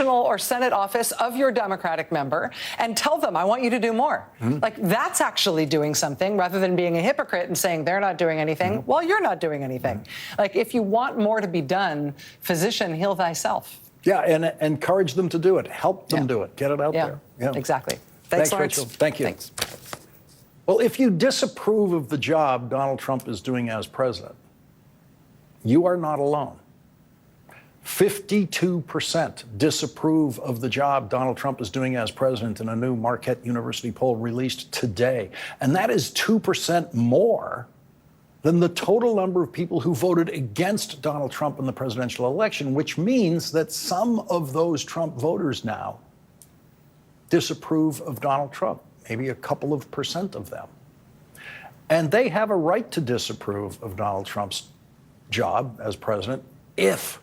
or Senate office of your Democratic member and tell them, I want you to do more. Like, that's actually doing something rather than being a hypocrite and saying they're not doing anything. Well, you're not doing anything. Like, if you want more to be done, physician, heal thyself. Yeah, and encourage them to do it. Help them do it. Get it out there. Yeah, exactly. Thanks, Lawrence. Rachel. Thank you. Thanks. Well, if you disapprove of the job Donald Trump is doing as president, you are not alone. 52% disapprove of the job Donald Trump is doing as president in a new Marquette University poll released today. And that is 2% more than the total number of people who voted against Donald Trump in the presidential election, which means that some of those Trump voters now disapprove of Donald Trump, maybe a couple of percent of them. And they have a right to disapprove of Donald Trump's job as president if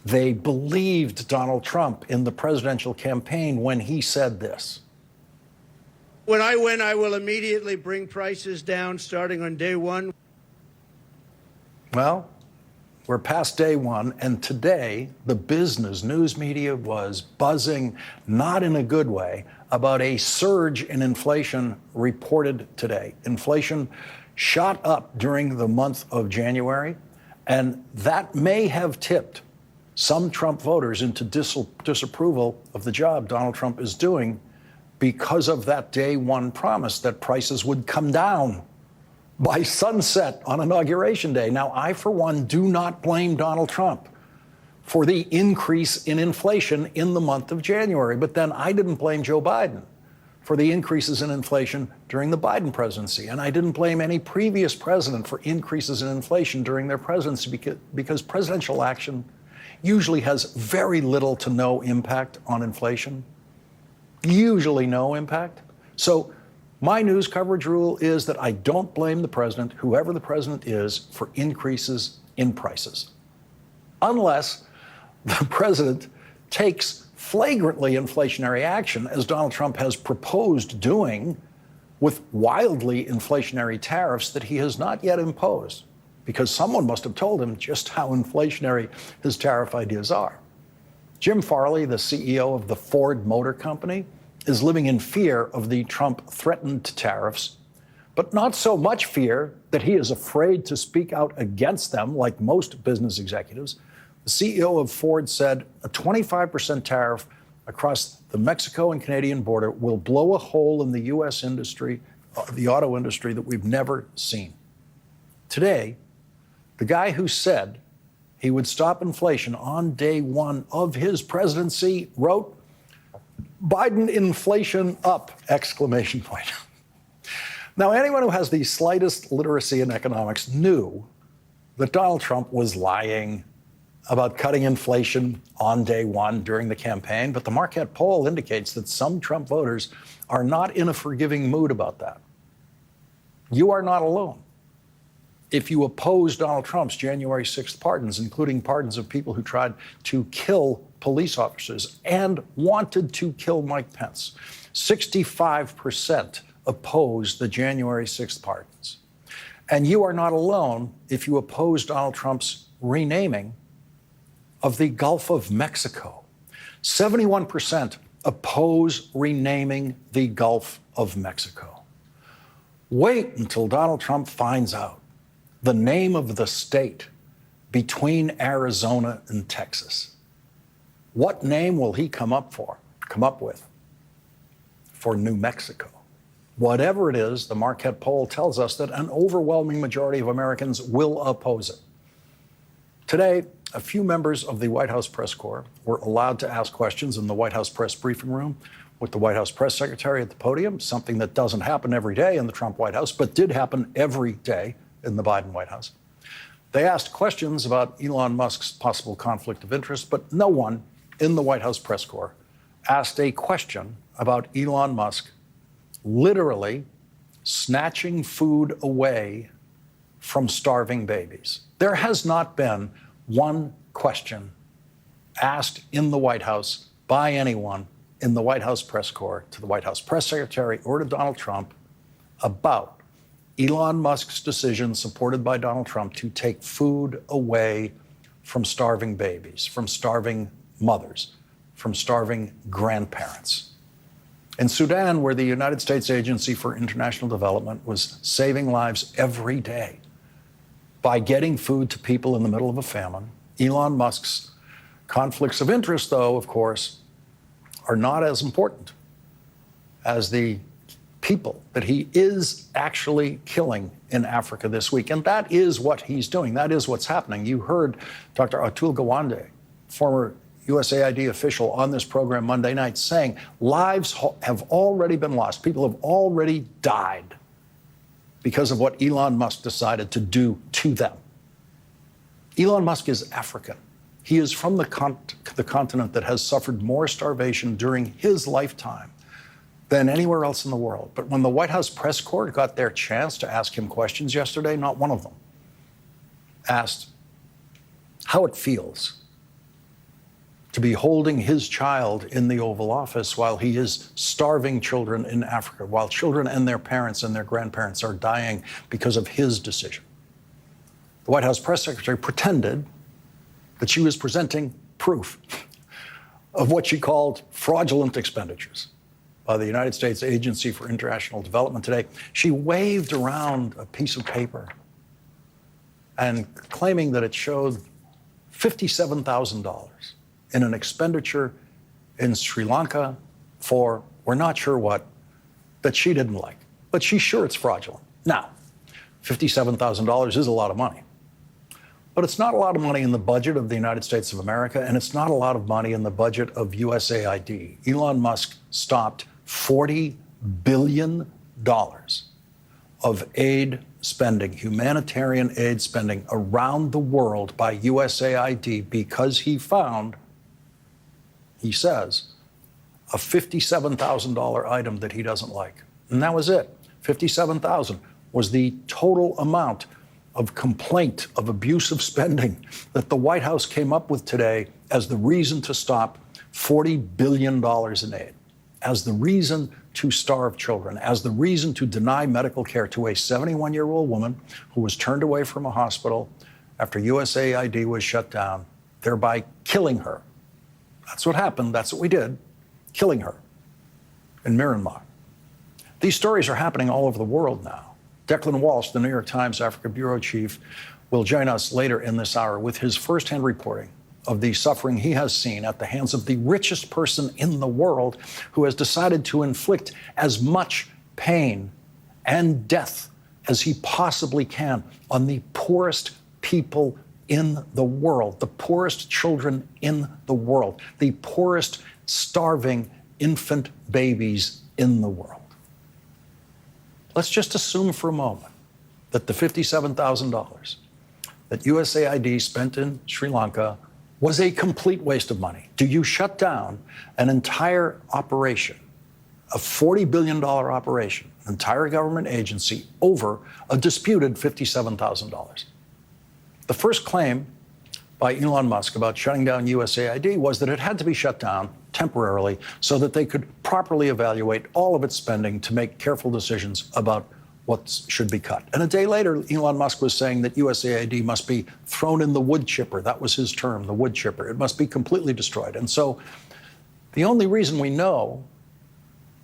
they believed Donald Trump in the presidential campaign when he said this. When I win, I will immediately bring prices down starting on day one. Well, we're past day one, and today the business news media was buzzing, not in a good way, about a surge in inflation reported today. Inflation shot up during the month of January, and that may have tipped some Trump voters into disapproval of the job Donald Trump is doing because of that day one promise that prices would come down by sunset on Inauguration Day. Now, I, for one, do not blame Donald Trump for the increase in inflation in the month of January. But then I didn't blame Joe Biden for the increases in inflation during the Biden presidency. And I didn't blame any previous president for increases in inflation during their presidency because presidential action usually has very little to no impact on inflation. Usually no impact. So my news coverage rule is that I don't blame the president, whoever the president is, for increases in prices. Unless the president takes flagrantly inflationary action, as Donald Trump has proposed doing with wildly inflationary tariffs that he has not yet imposed, because someone must have told him just how inflationary his tariff ideas are. Jim Farley, the CEO of the Ford Motor Company, is living in fear of the Trump-threatened tariffs, but not so much fear that he is afraid to speak out against them like most business executives. The CEO of Ford said a 25% tariff across the Mexico and Canadian border will blow a hole in the U.S. industry, the auto industry, that we've never seen. Today, the guy who said he would stop inflation on day one of his presidency wrote, "Biden inflation up!" exclamation point. Now, anyone who has the slightest literacy in economics knew that Donald Trump was lying about cutting inflation on day one during the campaign, but the Marquette poll indicates that some Trump voters are not in a forgiving mood about that. You are not alone. If you oppose Donald Trump's January 6th pardons, including pardons of people who tried to kill police officers and wanted to kill Mike Pence, 65% oppose the January 6th pardons. And you are not alone if you oppose Donald Trump's renaming of the Gulf of Mexico. 71% oppose renaming the Gulf of Mexico. Wait until Donald Trump finds out the name of the state between Arizona and Texas. What name will he come up with for New Mexico? Whatever it is, the Marquette poll tells us that an overwhelming majority of Americans will oppose it. Today, a few members of the White House press corps were allowed to ask questions in the White House press briefing room with the White House press secretary at the podium, something that doesn't happen every day in the Trump White House, but did happen every day in the Biden White House. They asked questions about Elon Musk's possible conflict of interest, but no one in the White House press corps asked a question about Elon Musk literally snatching food away from starving babies. There has not been one question asked in the White House by anyone in the White House press corps to the White House press secretary or to Donald Trump about Elon Musk's decision, supported by Donald Trump, to take food away from starving babies, from starving mothers, from starving grandparents. In Sudan, where the United States Agency for International Development was saving lives every day by getting food to people in the middle of a famine, Elon Musk's conflicts of interest, though, of course, are not as important as the people that he is actually killing in Africa this week. And that is what he's doing. That is what's happening. You heard Dr. Atul Gawande, former USAID official, on this program Monday night saying lives have already been lost. People have already died because of what Elon Musk decided to do to them. Elon Musk is African. He is from the continent that has suffered more starvation during his lifetime than anywhere else in the world. But when the White House press corps got their chance to ask him questions yesterday, not one of them asked how it feels to be holding his child in the Oval Office while he is starving children in Africa, while children and their parents and their grandparents are dying because of his decision. The White House press secretary pretended that she was presenting proof of what she called fraudulent expenditures by the United States Agency for International Development today. She waved around a piece of paper and claiming that it showed $57,000 in an expenditure in Sri Lanka for we're not sure what, that she didn't like. But she's sure it's fraudulent. Now, $57,000 is a lot of money. But it's not a lot of money in the budget of the United States of America, and it's not a lot of money in the budget of USAID. Elon Musk stopped $40 billion of aid spending, humanitarian aid spending around the world by USAID because he found, he says, a $57,000 item that he doesn't like. And that was it. $57,000 was the total amount of complaint of abusive spending that the White House came up with today as the reason to stop $40 billion in aid, as the reason to starve children, as the reason to deny medical care to a 71-year-old woman who was turned away from a hospital after USAID was shut down, thereby killing her. That's what happened. That's what we did, killing her in Myanmar. These stories are happening all over the world now. Declan Walsh, the New York Times Africa bureau chief, will join us later in this hour with his firsthand reporting of the suffering he has seen at the hands of the richest person in the world who has decided to inflict as much pain and death as he possibly can on the poorest people in the world, the poorest children in the world, the poorest starving infant babies in the world. Let's just assume for a moment that the $57,000 that USAID spent in Sri Lanka was a complete waste of money. Do you shut down an entire operation, a $40 billion operation, an entire government agency, over a disputed $57,000? The first claim by Elon Musk about shutting down USAID was that it had to be shut down temporarily so that they could properly evaluate all of its spending to make careful decisions about what should be cut. And a day later, Elon Musk was saying that USAID must be thrown in the wood chipper. That was his term, the wood chipper. It must be completely destroyed. And so the only reason we know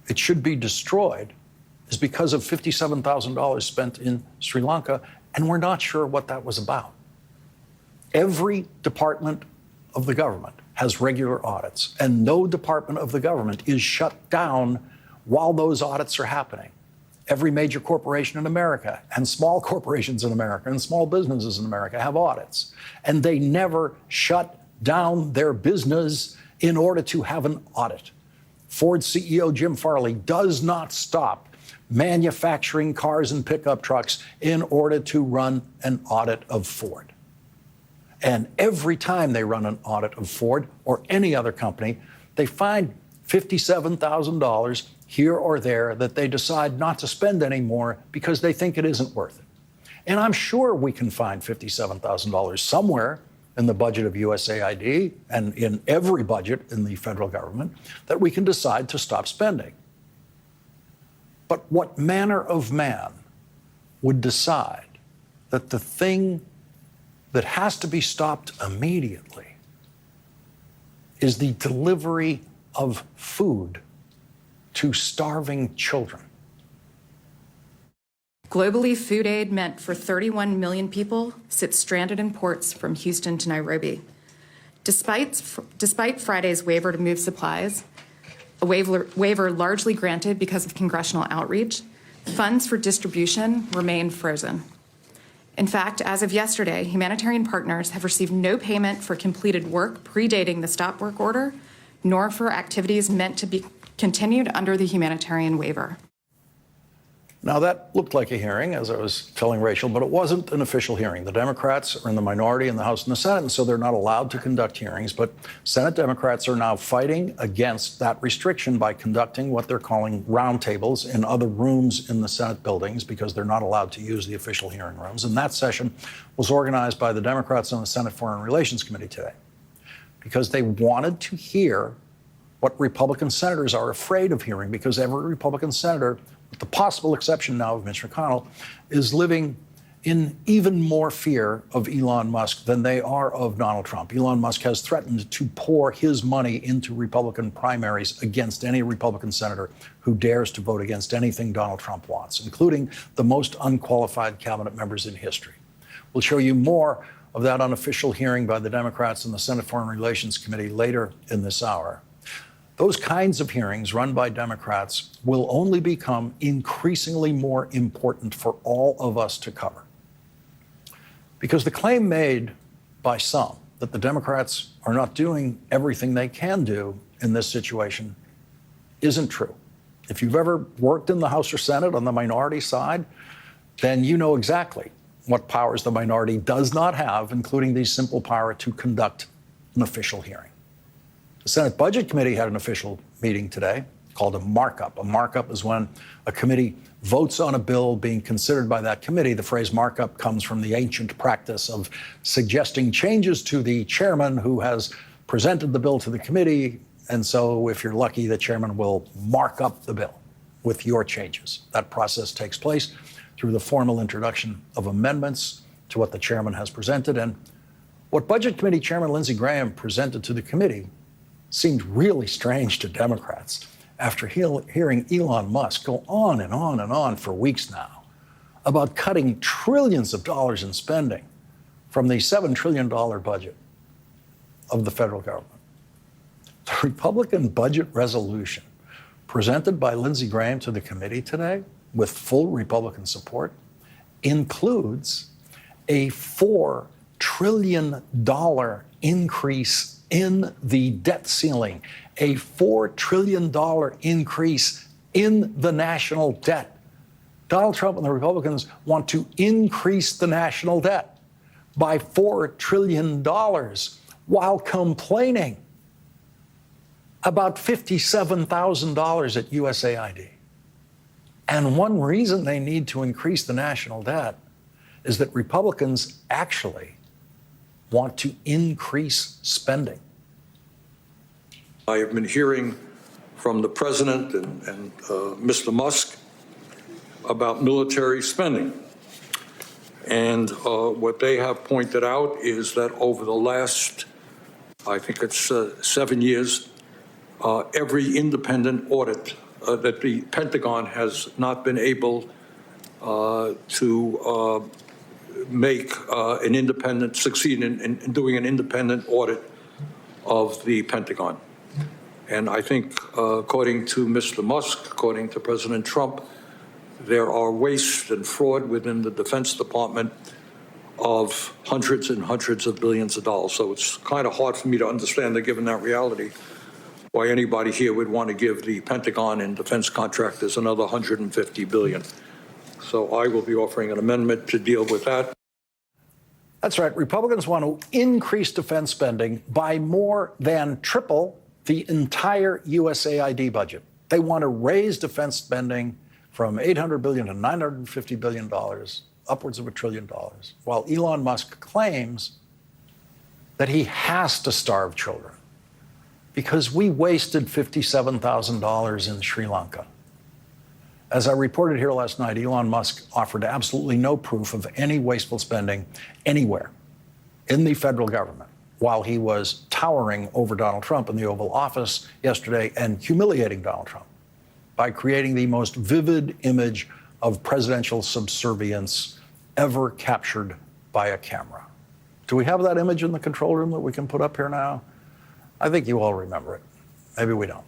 it should be destroyed is because of $57,000 spent in Sri Lanka, and we're not sure what that was about. Every department of the government has regular audits, and no department of the government is shut down while those audits are happening. Every major corporation in America and small corporations in America and small businesses in America have audits, and they never shut down their business in order to have an audit. Ford CEO Jim Farley does not stop manufacturing cars and pickup trucks in order to run an audit of Ford. And every time they run an audit of Ford or any other company, they find $57,000 here or there that they decide not to spend anymore because they think it isn't worth it. And I'm sure we can find $57,000 somewhere in the budget of USAID and in every budget in the federal government that we can decide to stop spending. But what manner of man would decide that the thing that has to be stopped immediately is the delivery of food to starving children. Globally, food aid meant for 31 million people sits stranded in ports from Houston to Nairobi. Despite Friday's waiver to move supplies, a waiver largely granted because of congressional outreach, funds for distribution remain frozen. In fact, as of yesterday, humanitarian partners have received no payment for completed work predating the stop work order, nor for activities meant to be continued under the humanitarian waiver. Now, that looked like a hearing, as I was telling Rachel, but it wasn't an official hearing. The Democrats are in the minority in the House and the Senate, and so they're not allowed to conduct hearings. But Senate Democrats are now fighting against that restriction by conducting what they're calling roundtables in other rooms in the Senate buildings, because they're not allowed to use the official hearing rooms. And that session was organized by the Democrats on the Senate Foreign Relations Committee today, because they wanted to hear what Republican senators are afraid of hearing, because every Republican senator, with the possible exception now of Mitch McConnell, is living in even more fear of Elon Musk than they are of Donald Trump. Elon Musk has threatened to pour his money into Republican primaries against any Republican senator who dares to vote against anything Donald Trump wants, including the most unqualified cabinet members in history. We'll show you more of that unofficial hearing by the Democrats in the Senate Foreign Relations Committee later in this hour. Those kinds of hearings run by Democrats will only become increasingly more important for all of us to cover. Because the claim made by some that the Democrats are not doing everything they can do in this situation isn't true. If you've ever worked in the House or Senate on the minority side, then you know exactly what powers the minority does not have, including the simple power to conduct an official hearing. The Senate Budget Committee had an official meeting today called a markup. A markup is when a committee votes on a bill being considered by that committee. The phrase markup comes from the ancient practice of suggesting changes to the chairman who has presented the bill to the committee. And so if you're lucky, the chairman will mark up the bill with your changes. That process takes place through the formal introduction of amendments to what the chairman has presented. And what Budget Committee Chairman Lindsey Graham presented to the committee seemed really strange to Democrats after hearing Elon Musk go on and on and on for weeks now about cutting trillions of dollars in spending from the $7 trillion budget of the federal government. The Republican budget resolution presented by Lindsey Graham to the committee today with full Republican support includes a $4 trillion increase in the debt ceiling, a $4 trillion increase in the national debt. Donald Trump and the Republicans want to increase the national debt by $4 trillion while complaining about $57,000 at USAID. And one reason they need to increase the national debt is that Republicans actually want to increase spending. I have been hearing from the president and Mr. Musk about military spending. And what they have pointed out is that over the last, I think it's 7 years, every independent audit that the Pentagon has not been able to make an independent, succeed in doing an independent audit of the Pentagon. And I think, according to Mr. Musk, according to President Trump, there are waste and fraud within the Defense Department of hundreds and hundreds of billions of dollars. So it's kind of hard for me to understand that, given that reality, why anybody here would want to give the Pentagon and defense contractors another $150 billion. So I will be offering an amendment to deal with that. That's right. Republicans want to increase defense spending by more than triple the entire USAID budget. They want to raise defense spending from $800 billion to $950 billion, upwards of $1 trillion, while Elon Musk claims that he has to starve children because we wasted $57,000 in Sri Lanka. As I reported here last night, Elon Musk offered absolutely no proof of any wasteful spending anywhere in the federal government while he was towering over Donald Trump in the Oval Office yesterday and humiliating Donald Trump by creating the most vivid image of presidential subservience ever captured by a camera. Do we have that image in the control room that we can put up here now? I think you all remember it. Maybe we don't.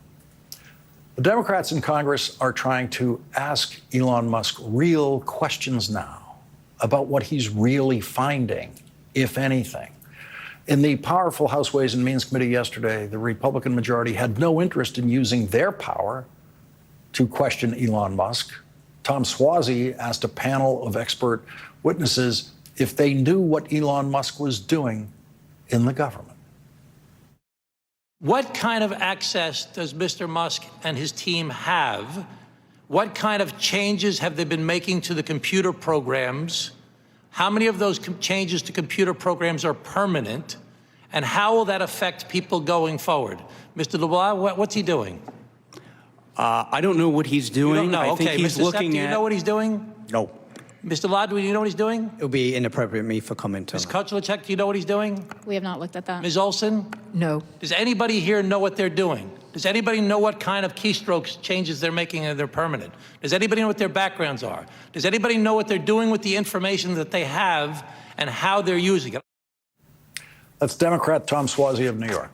The Democrats in Congress are trying to ask Elon Musk real questions now about what he's really finding, if anything. In the powerful House Ways and Means Committee yesterday, the Republican majority had no interest in using their power to question Elon Musk. Tom Suozzi asked a panel of expert witnesses if they knew what Elon Musk was doing in the government. What kind of access does Mr. Musk and his team have? What kind of changes have they been making to the computer programs? How many of those changes to computer programs are permanent? And how will that affect people going forward? Mr. LeBlanc, what's he doing? I don't know what he's doing. You don't know. I think Okay, he's Mr. Stepp, looking do you know what he's doing? No. Mr. Ladd, do you know what he's doing? It would be inappropriate for me for comment on Ms. that. Kochlichek, do you know what he's doing? We have not looked at that. Ms. Olson? No. Does anybody here know what they're doing? Does anybody know what kind of keystrokes changes they're making and they're permanent? Does anybody know what their backgrounds are? Does anybody know what they're doing with the information that they have and how they're using it? That's Democrat Tom Suozzi of New York.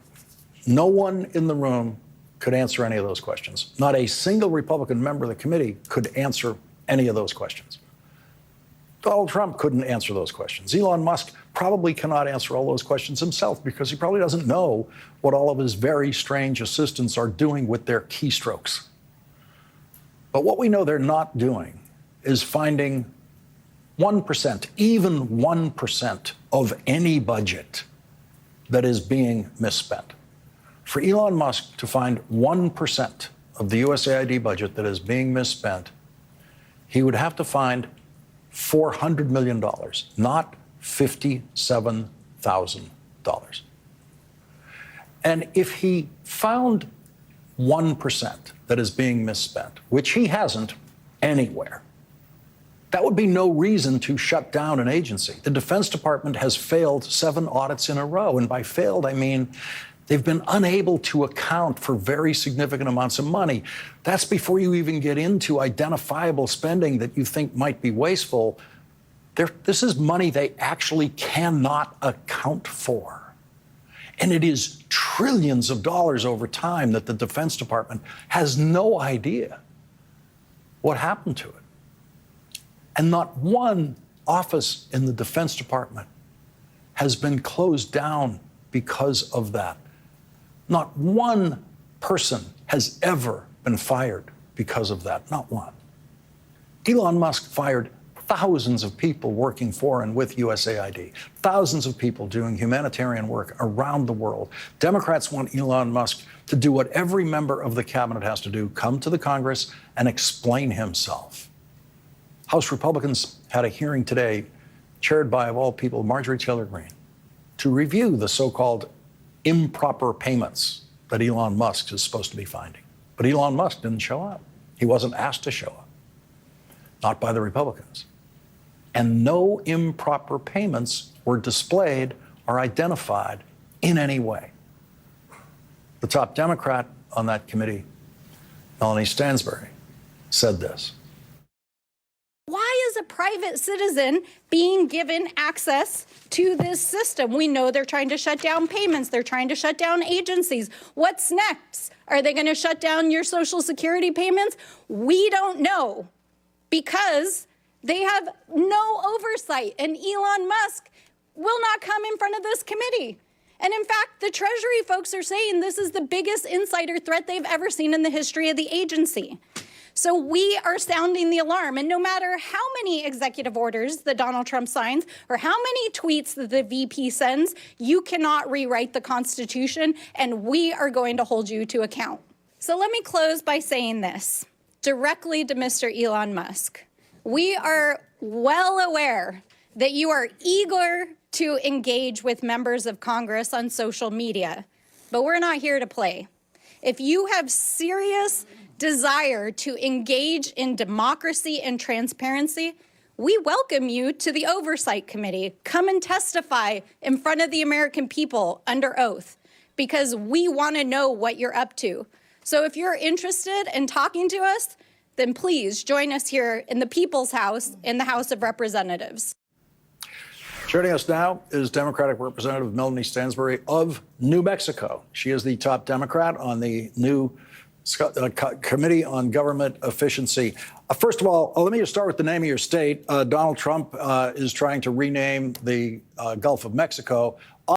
No one in the room could answer any of those questions. Not a single Republican member of the committee could answer any of those questions. Donald Trump couldn't answer those questions. Elon Musk probably cannot answer all those questions himself because he probably doesn't know what all of his very strange assistants are doing with their keystrokes. But what we know they're not doing is finding 1%, even 1% of any budget that is being misspent. For Elon Musk to find 1% of the USAID budget that is being misspent, he would have to find $400 million, not $57,000. And if he found 1% that is being misspent, which he hasn't anywhere, that would be no reason to shut down an agency. The Defense Department has failed 7 audits in a row. And by failed, I mean they've been unable to account for very significant amounts of money. That's before you even get into identifiable spending that you think might be wasteful. This is money they actually cannot account for. And it is trillions of dollars over time that the Defense Department has no idea what happened to it. And not one office in the Defense Department has been closed down because of that. Not one person has ever been fired because of that, not one. Elon Musk fired thousands of people working for and with USAID, thousands of people doing humanitarian work around the world. Democrats want Elon Musk to do what every member of the cabinet has to do, come to the Congress and explain himself. House Republicans had a hearing today, chaired by, of all people, Marjorie Taylor Greene, to review the so-called improper payments that Elon Musk is supposed to be finding. But Elon Musk didn't show up. He wasn't asked to show up, not by the Republicans. And no improper payments were displayed or identified in any way. The top Democrat on that committee, Melanie Stansbury, said this. Why is a private citizen being given access to this system? We know they're trying to shut down payments. They're trying to shut down agencies. What's next? Are they going to shut down your Social Security payments? We don't know because they have no oversight, and Elon Musk will not come in front of this committee. And in fact, the Treasury folks are saying this is the biggest insider threat they've ever seen in the history of the agency. So we are sounding the alarm. And no matter how many executive orders that Donald Trump signs or how many tweets that the VP sends, you cannot rewrite the Constitution, and we are going to hold you to account. So let me close by saying this directly to Mr. Elon Musk. We are well aware that you are eager to engage with members of Congress on social media, but we're not here to play. If you have serious desire to engage in democracy and transparency, we welcome you to the Oversight Committee. Come and testify in front of the American people under oath. because we want to know what you're up to. So if you're interested in talking to us, then please join us here in the People's House in the House of Representatives. Joining us now is Democratic Representative Melanie Stansbury of New Mexico. She is the top Democrat on the new Committee on Government Efficiency. First of all, let me just start with the name of your state. Donald Trump is trying to rename the Gulf of Mexico